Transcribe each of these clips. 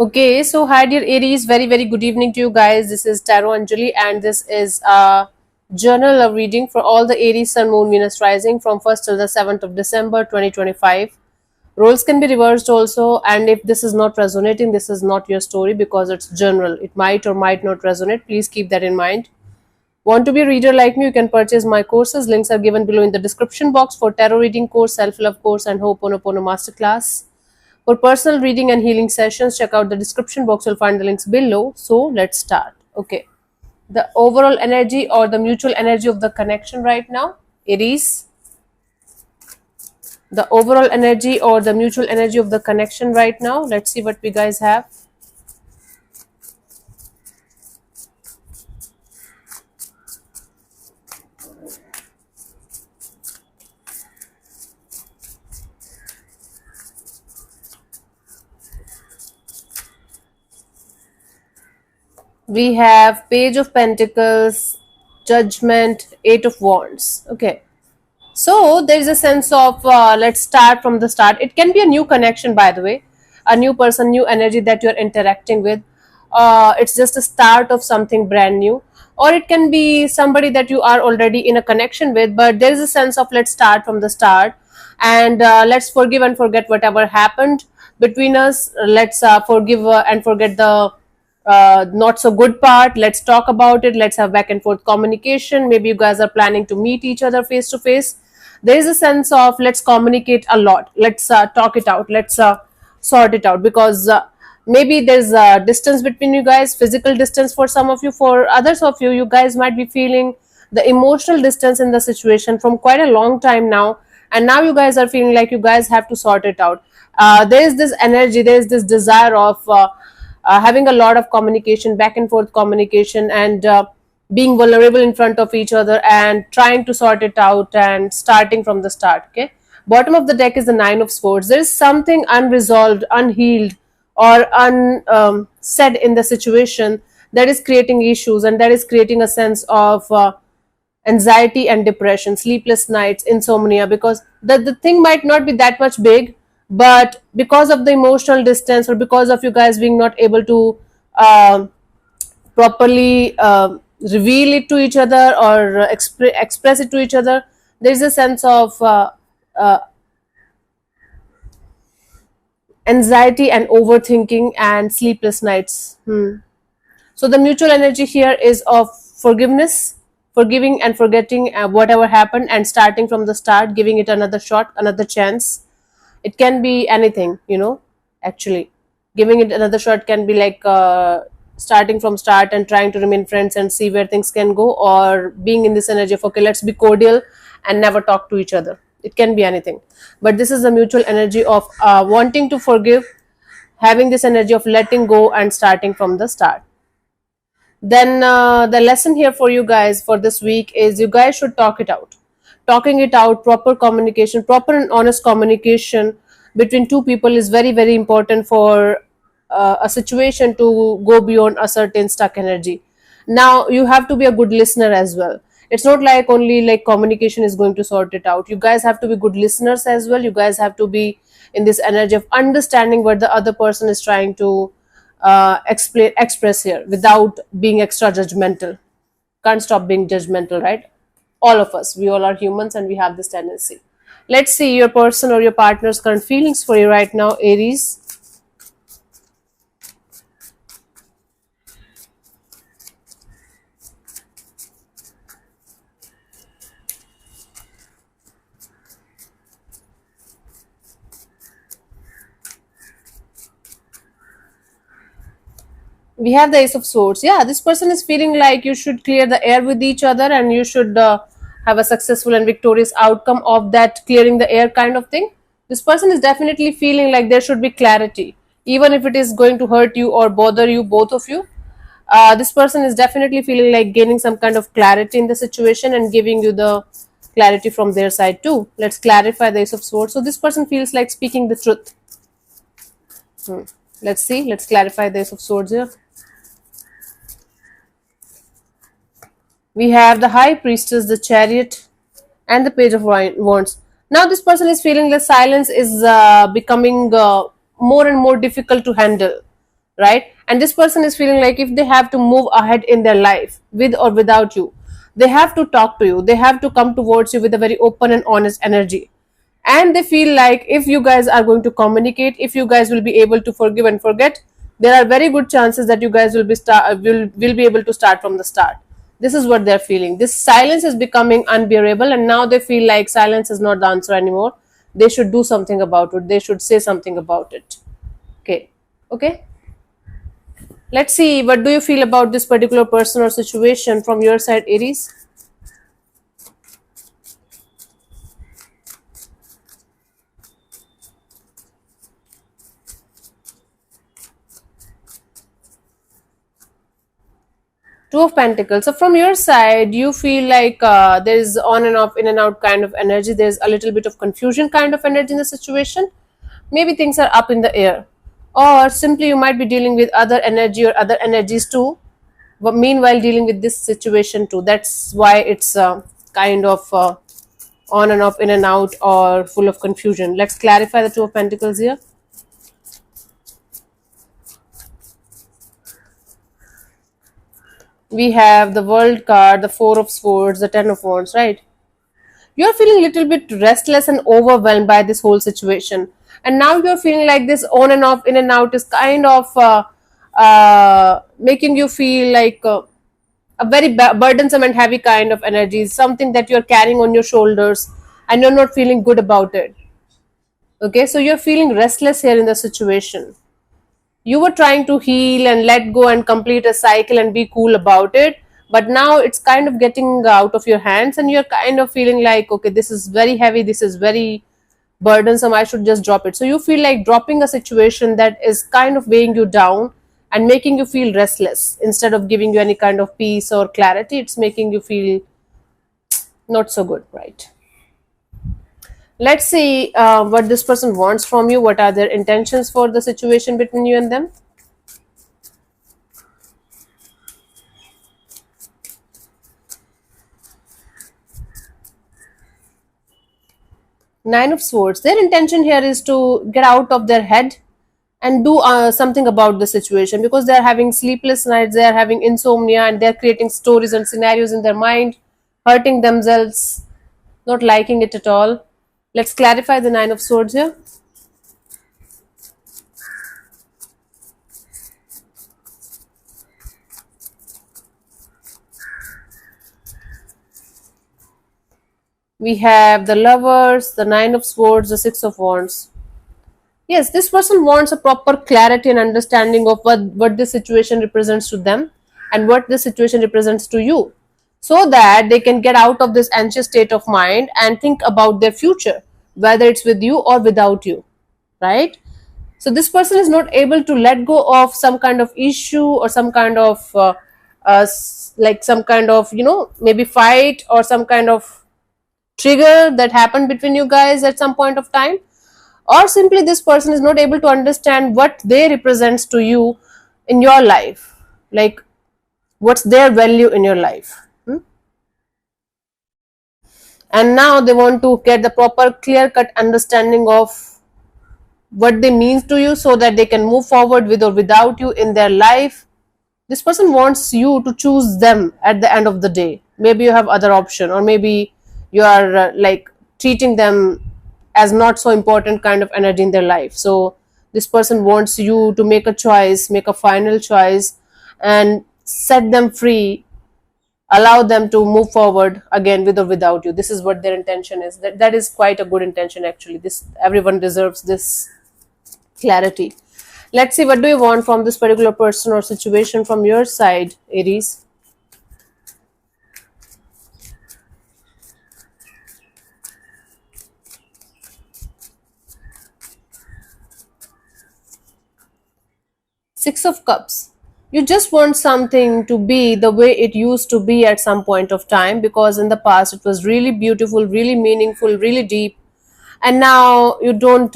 Okay, so hi dear Aries, very good evening to you guys. This is Tarot Anjali and this is a journal of reading for all the Aries Sun Moon Venus rising from 1st till the 7th of December 2025. Roles can be reversed also, and if this is not resonating, this is not your story because it's general. It might or might not resonate. Please keep that in mind. Want to be a reader like me? You can purchase my courses. Links are given below in the description box for tarot reading course, self-love course and Ho'oponopono masterclass. For personal reading and healing sessions, check out the description box. You'll find the links below. So let's start. Okay. The overall energy or the mutual energy of the connection right now, Aries. The overall energy or the mutual energy of the connection right now. Let's see what we guys have. We have Page of Pentacles, Judgment, Eight of Wands. Okay. So there is a sense of let's start from the start. It can be a new connection, by the way, a new person, new energy that you're interacting with. It's just a start of something brand new, or it can be somebody that you are already in a connection with. But there is a sense of let's start from the start, and let's forgive and forget whatever happened between us. Let's forgive and forget the not so good part. Let's talk about it. Let's have back and forth communication. Maybe you guys are planning to meet each other face to face. There is a sense of let's communicate a lot. Let's talk it out. Let's sort it out because maybe there's a distance between you guys, physical distance for some of you. For others of you, you guys might be feeling the emotional distance in the situation from quite a long time now, and now you guys are feeling like you guys have to sort it out. There is this energy, there is this desire of having a lot of communication, back and forth communication, and being vulnerable in front of each other and trying to sort it out and starting from the start. Okay, bottom of the deck is the Nine of Swords. There is something unresolved, unhealed, or unsaid in the situation that is creating issues, and that is creating a sense of anxiety and depression, sleepless nights, insomnia, because the thing might not be that much big, but because of the emotional distance or because of you guys being not able to properly reveal it to each other or express it to each other, there is a sense of uh, anxiety and overthinking and sleepless nights. So the mutual energy here is of forgiveness, forgiving and forgetting whatever happened and starting from the start, giving it another shot, another chance. It can be anything, actually. Giving it another shot can be like starting from start and trying to remain friends and see where things can go, or being in this energy of, okay, let's be cordial and never talk to each other. It can be anything. But this is the mutual energy of wanting to forgive, having this energy of letting go and starting from the start. Then the lesson here for you guys for this week is you guys should talk it out. Talking it out, proper communication, proper and honest communication between two people is very important for a situation to go beyond a certain stuck energy. Now you have to be a good listener as well. It's not like only like communication is going to sort it out. You guys have to be good listeners as well. You guys have to be in this energy of understanding what the other person is trying to express here without being extra judgmental. Can't stop being judgmental, right? All of us, we all are humans and we have this tendency. Let's see your person or your partner's current feelings for you right now, Aries. We have the Ace of Swords. Yeah, this person is feeling like you should clear the air with each other and you should have a successful and victorious outcome of that clearing the air kind of thing. This person is definitely feeling like there should be clarity, even if it is going to hurt you or bother you, both of you. This person is definitely feeling like gaining some kind of clarity in the situation and giving you the clarity from their side too. Let's clarify the Ace of Swords. So this person feels like speaking the truth. Let's see. Let's clarify the Ace of Swords here. We have the High Priestess, the Chariot, and the Page of Wands. Now this person is feeling the silence is becoming more and more difficult to handle. right? And this person is feeling like if they have to move ahead in their life with or without you, they have to talk to you, they have to come towards you with a very open and honest energy. And they feel like if you guys are going to communicate, if you guys will be able to forgive and forget, there are very good chances that you guys will be able to start from the start. This is what they're feeling. This silence is becoming unbearable, and now they feel like silence is not the answer anymore. They should do something about it, they should say something about it. Okay. Okay, let's see, what do you feel about this particular person or situation from your side, Aries? Two of Pentacles. So from your side, you feel like there is on and off, in and out kind of energy. There's a little bit of confusion kind of energy in the situation. Maybe things are up in the air, or simply you might be dealing with other energy or other energies too. But meanwhile, dealing with this situation too. That's why it's kind of on and off, in and out, or full of confusion. Let's clarify the Two of Pentacles here. We have the World card, the Four of Swords, the Ten of Wands, right? You're feeling a little bit restless and overwhelmed by this whole situation. And now you're feeling like this on and off, in and out is kind of making you feel like a very burdensome and heavy kind of energy, something that you're carrying on your shoulders and you're not feeling good about it. Okay, so you're feeling restless here in the situation. You were trying to heal and let go and complete a cycle and be cool about it, but now it's kind of getting out of your hands and you're kind of feeling like, okay, this is very heavy, this is very burdensome, I should just drop it. So you feel like dropping a situation that is kind of weighing you down and making you feel restless. Instead of giving you any kind of peace or clarity, it's making you feel not so good, right? Let's see what this person wants from you. What are their intentions for the situation between you and them? Nine of Swords. Their intention here is to get out of their head and do something about the situation, because they are having sleepless nights, they are having insomnia, and they are creating stories and scenarios in their mind, hurting themselves, not liking it at all. Let's clarify the Nine of Swords here. We have the Lovers, the Nine of Swords, the Six of Wands. Yes, this person wants a proper clarity and understanding of what this situation represents to them and what this situation represents to you, so that they can get out of this anxious state of mind and think about their future, whether it's with you or without you, right? So this person is not able to let go of some kind of issue or some kind of like some kind of, maybe fight or some kind of trigger that happened between you guys at some point of time, or simply this person is not able to understand what they represents to you in your life, like what's their value in your life. And now they want to get the proper clear cut understanding of what they mean to you, so that they can move forward with or without you in their life. This person wants you to choose them at the end of the day. Maybe you have other option, or maybe you are like treating them as not so important kind of energy in their life. So this person wants you to make a choice, make a final choice, and set them free, allow them to move forward again with or without you. This is what their intention is. That is quite a good intention actually. This, everyone deserves this clarity. Let's see, what do you want from this particular person or situation from your side, Aries? Six of Cups. You just want something to be the way it used to be at some point of time, because in the past it was really beautiful, really meaningful, really deep, and now you don't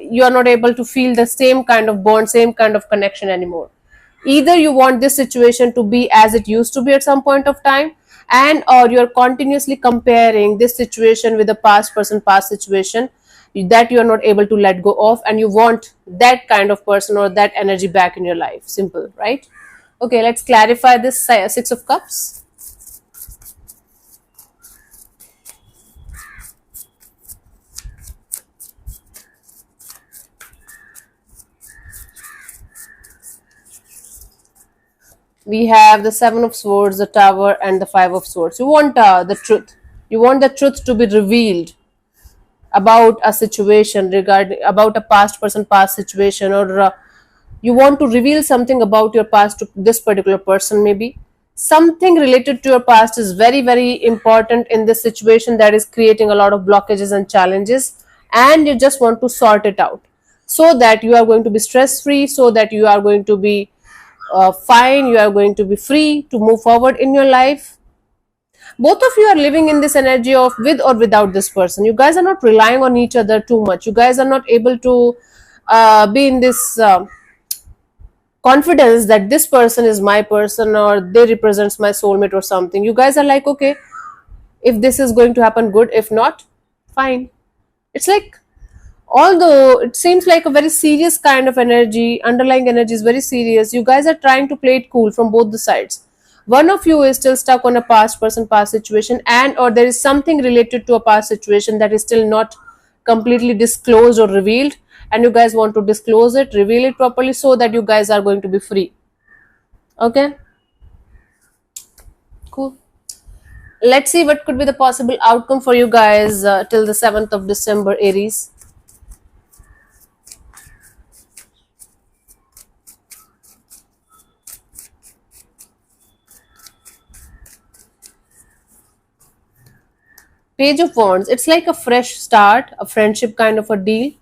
you are not able to feel the same kind of bond, same kind of connection anymore. Either you want this situation to be as it used to be at some point of time, and or you're continuously comparing this situation with the past person, past situation, that you are not able to let go of, and you want that kind of person or that energy back in your life. Simple, right? Okay, let's clarify this Six of Cups. We have the Seven of Swords, the Tower, and the Five of Swords. You want the truth. You want the truth to be revealed about a situation, regarding about a past person, past situation, or you want to reveal something about your past to this particular person. Maybe something related to your past is very, very important in this situation that is creating a lot of blockages and challenges, and you just want to sort it out so that you are going to be stress free, so that you are going to be fine, you are going to be free to move forward in your life. Both of you are living in this energy of with or without this person. You guys are not relying on each other too much. You guys are not able to be in this confidence that this person is my person or they represents my soulmate or something. You guys are like, okay, if this is going to happen, good. If not, fine. It's like, although it seems like a very serious kind of energy, underlying energy is very serious, you guys are trying to play it cool from both the sides. One of you is still stuck on a past person, past situation, and or there is something related to a past situation that is still not completely disclosed or revealed, and you guys want to disclose it, reveal it properly, so that you guys are going to be free. Okay, cool. Let's see what could be the possible outcome for you guys till the 7th of December, Aries. Page of Wands. It's like a fresh start, a friendship kind of a deal.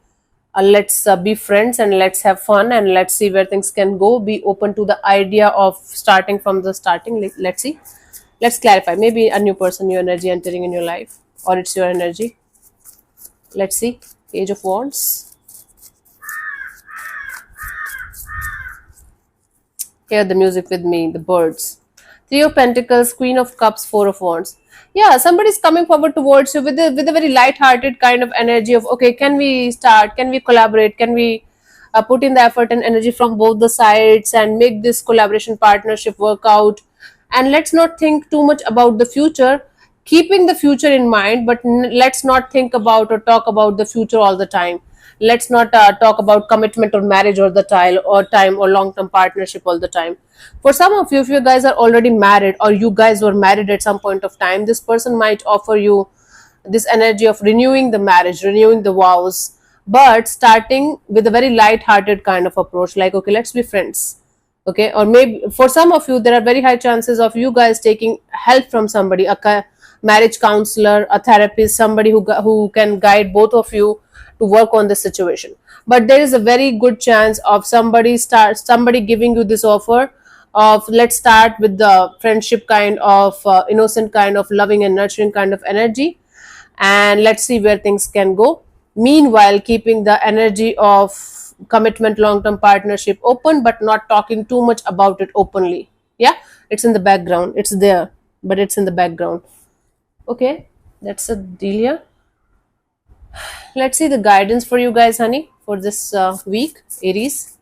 Let's be friends and let's have fun and let's see where things can go. Be open to the idea of starting from the starting. Let's see. Let's clarify. Maybe a new person, new energy entering in your life, or it's your energy. Let's see. Page of Wands. Hear the music with me, the birds. Three of Pentacles, Queen of Cups, Four of Wands. Yeah, somebody's coming forward towards you with a very light-hearted kind of energy of, okay, can we start? Can we collaborate? Can we put in the effort and energy from both the sides and make this collaboration partnership work out? And let's not think too much about the future, keeping the future in mind, but let's not think about or talk about the future all the time. Let's not talk about commitment or marriage or the time or long-term partnership all the time. For some of you, if you guys are already married or you guys were married at some point of time, this person might offer you this energy of renewing the marriage, renewing the vows, but starting with a very light-hearted kind of approach, like, okay, let's be friends. Okay, or maybe for some of you there are very high chances of you guys taking help from somebody, a marriage counselor, a therapist, somebody who can guide both of you to work on this situation. But there is a very good chance of somebody giving you this offer of, let's start with the friendship kind of innocent kind of loving and nurturing kind of energy, and let's see where things can go, meanwhile keeping the energy of commitment, long-term partnership open, but not talking too much about it openly. Yeah, it's in the background, it's there, but it's in the background. Okay, that's a deal here. Let's see the guidance for you guys, honey, for this week, Aries.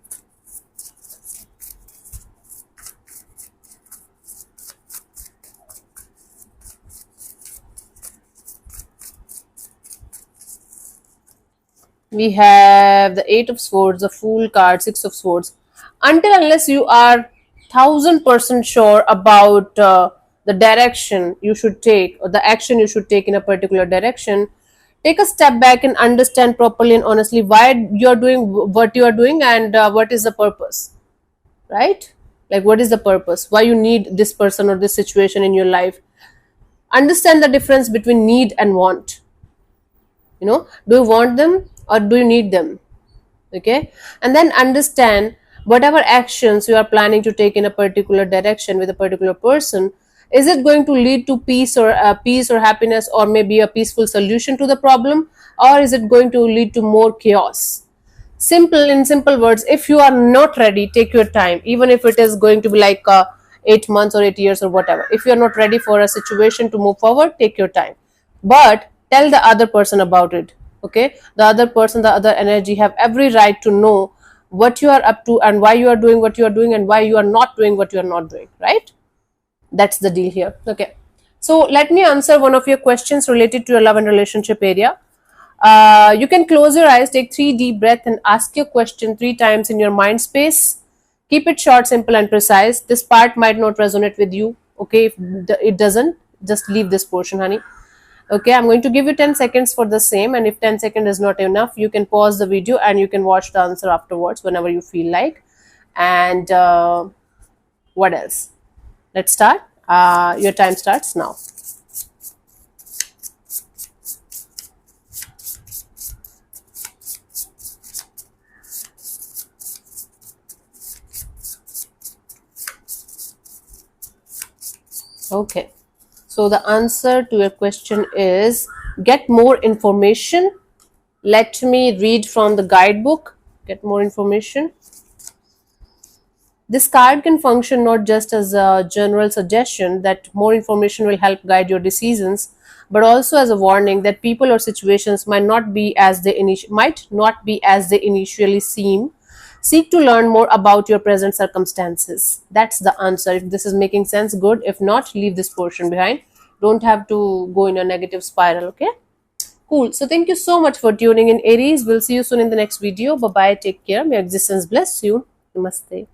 We have the Eight of Swords, the Fool card, Six of Swords. Until unless you are 1000% sure about the direction you should take or the action you should take in a particular direction, take a step back and understand properly and honestly why you're doing what you are doing, and what is the purpose, right? Like, what is the purpose, why you need this person or this situation in your life. Understand the difference between need and want. Do you want them or do you need them? Okay, and then understand whatever actions you are planning to take in a particular direction with a particular person, is it going to lead to peace or happiness, or maybe a peaceful solution to the problem, or is it going to lead to more chaos? In simple words, if you are not ready, take your time, even if it is going to be like 8 months or 8 years or whatever. If you are not ready for a situation to move forward, take your time, but tell the other person about it. Okay, the other person, the other energy have every right to know what you are up to and why you are doing what you are doing and why you are not doing what you are not doing, right? That's the deal here. Okay, so let me answer one of your questions related to your love and relationship area. You can close your eyes, take 3 deep breaths, and ask your question 3 times in your mind space. Keep it short, simple, and precise. This part might not resonate with you. Okay, if it doesn't, just leave this portion, honey. Okay, I'm going to give you 10 seconds for the same, and if 10 seconds is not enough, you can pause the video and you can watch the answer afterwards whenever you feel like. And what else? Let's start. Your time starts now. Okay, so the answer to your question is get more information. Let me read from the guidebook. Get more information. This card can function not just as a general suggestion that more information will help guide your decisions, but also as a warning that people or situations might not be as they initially seem. Seek to learn more about your present circumstances. That's the answer. If this is making sense, good. If not, leave this portion behind. Don't have to go in a negative spiral, okay? Cool. So thank you so much for tuning in, Aries. We'll see you soon in the next video. Bye bye. Take care. May existence bless you. Namaste.